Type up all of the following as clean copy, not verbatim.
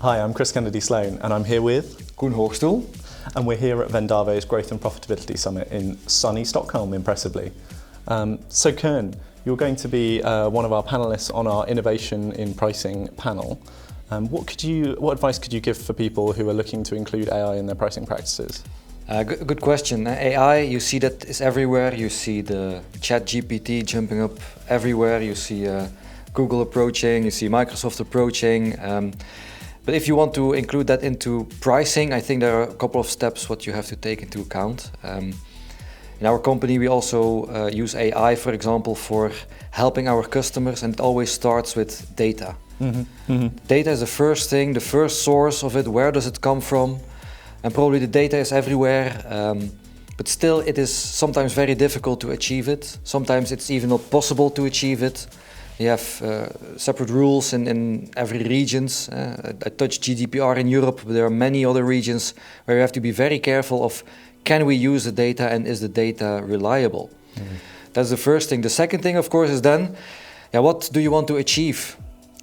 Hi, I'm Kennedy-Sloane and I'm here with Koen Hoogstoel. And we're here at Vendavo's Growth and Profitability Summit in sunny Stockholm, impressively. So Koen, you're going to be one of our panelists on our Innovation in Pricing panel. What advice could you give for people who are looking to include AI in their pricing practices? Good question. AI, you see that is everywhere. You see the Chat GPT jumping up everywhere. You see Google approaching, you see Microsoft approaching. But if you want to include that into pricing, I think there are a couple of steps what you have to take into account. In our company, we also use AI, for example, for helping our customers, and it always starts with data. Data is the first thing, the first source of it. Where does it come from? And probably the data is everywhere, but still it is sometimes very difficult to achieve it. Sometimes it's even not possible to achieve it. You have separate rules in every regions. I touched GDPR in Europe, but there are many other regions where you have to be very careful of, can we use the data and is the data reliable? That's the first thing. The second thing, of course, is then, what do you want to achieve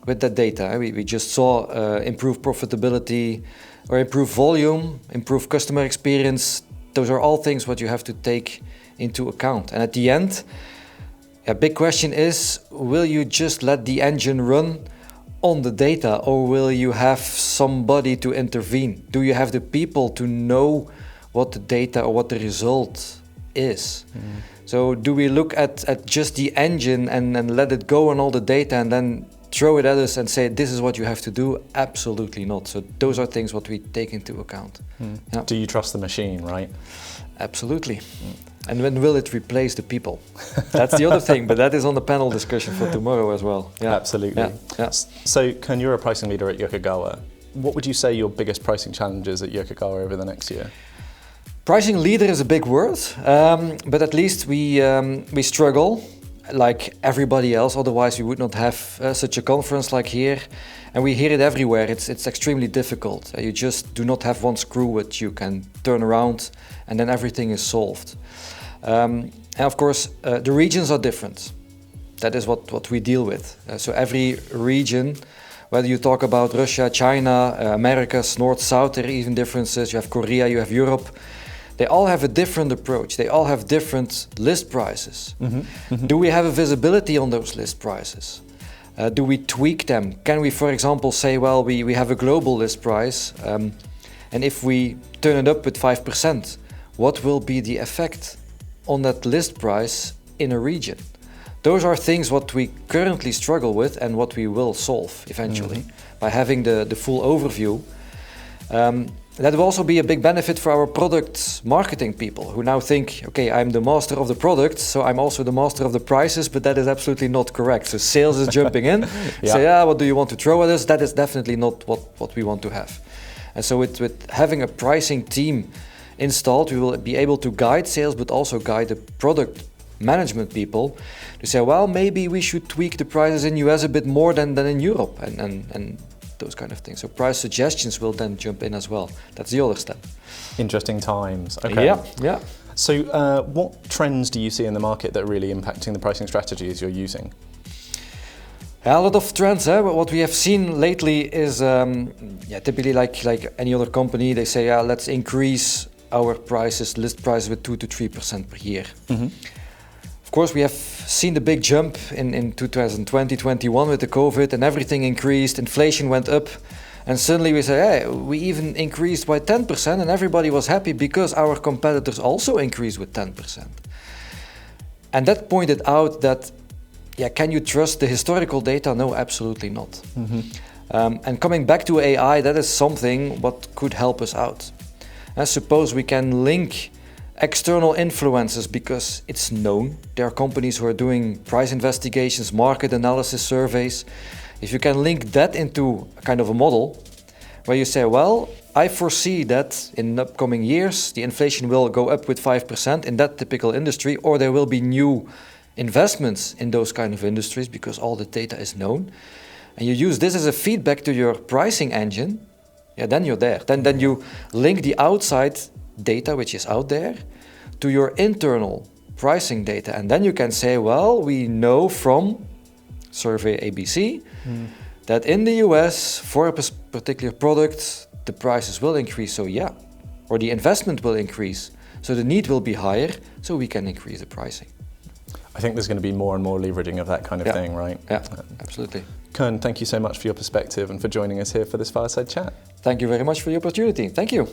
with that data? We just saw improve profitability or improve volume, improve customer experience. Those are all things what you have to take into account. And at the end, a big question is, will you just let the engine run on the data, or will you have somebody to intervene? Do you have the people to know what the data or what the result is? So do we look at just the engine and let it go on all the data and then throw it at us and say, this is what you have to do? Absolutely not. So those are things what we take into account. Yeah. Do you trust the machine, right? Absolutely. And when will it replace the people? That's the other thing, but that is on the panel discussion for tomorrow as well. Yeah. Absolutely. Yeah. So Koen, you're a pricing leader at Yokogawa. What would you say your biggest pricing challenges at Yokogawa over the next year? Pricing leader is a big word, but at least we struggle like everybody else. Otherwise, we would not have such a conference like here. And we hear it everywhere. It's extremely difficult. You just do not have one screw which you can turn around and then everything is solved. And of course, the regions are different. That is what we deal with. So every region, whether you talk about Russia, China, Americas, North, South, there are even differences. You have Korea, you have Europe. They all have a different approach. They all have different list prices. Do we have a visibility on those list prices? Do we tweak them? Can we, for example, say, well, we have a global list price, and if we turn it up with 5%, what will be the effect on that list price in a region? Those are things what we currently struggle with and what we will solve eventually by having the full overview. That will also be a big benefit for our product marketing people who now think, okay, I'm the master of the product, so I'm also the master of the prices, but that is absolutely not correct. So sales is jumping in, say, what do you want to throw at us? That is definitely not what we want to have. And so with having a pricing team installed, we will be able to guide sales, but also guide the product management people to say, well, maybe we should tweak the prices in US a bit more than in Europe, and those kind of things. So price suggestions will then jump in as well. That's the other step. Interesting times. Okay. Yeah. So what trends do you see in the market that are really impacting the pricing strategies you're using? A lot of trends. What we have seen lately is typically like any other company, they say, let's increase our prices, list prices with 2 to 3% per year. Of course, we have seen the big jump in 2020-21 with the COVID, and everything increased, inflation went up, and suddenly we say, hey, we even increased by 10%, and everybody was happy because our competitors also increased with 10%. And that pointed out that, can you trust the historical data? No, absolutely not. And coming back to AI, that is something what could help us out. I suppose we can link external influences because it's known. There are companies who are doing price investigations, market analysis surveys. If you can link that into a kind of a model where you say, well, I foresee that in upcoming years, the inflation will go up with 5% in that typical industry, or there will be new investments in those kind of industries because all the data is known. And you use this as a feedback to your pricing engine, then you're there. Then you link the outside data, which is out there, to your internal pricing data. And then you can say, well, we know from survey ABC that in the US, for a particular product, the prices will increase, so yeah, or the investment will increase, so the need will be higher, so we can increase the pricing. I think there's going to be more and more leveraging of that kind of thing, right? Yeah, absolutely. Koen, thank you so much for your perspective and for joining us here for this Fireside Chat. Thank you very much for the opportunity. Thank you.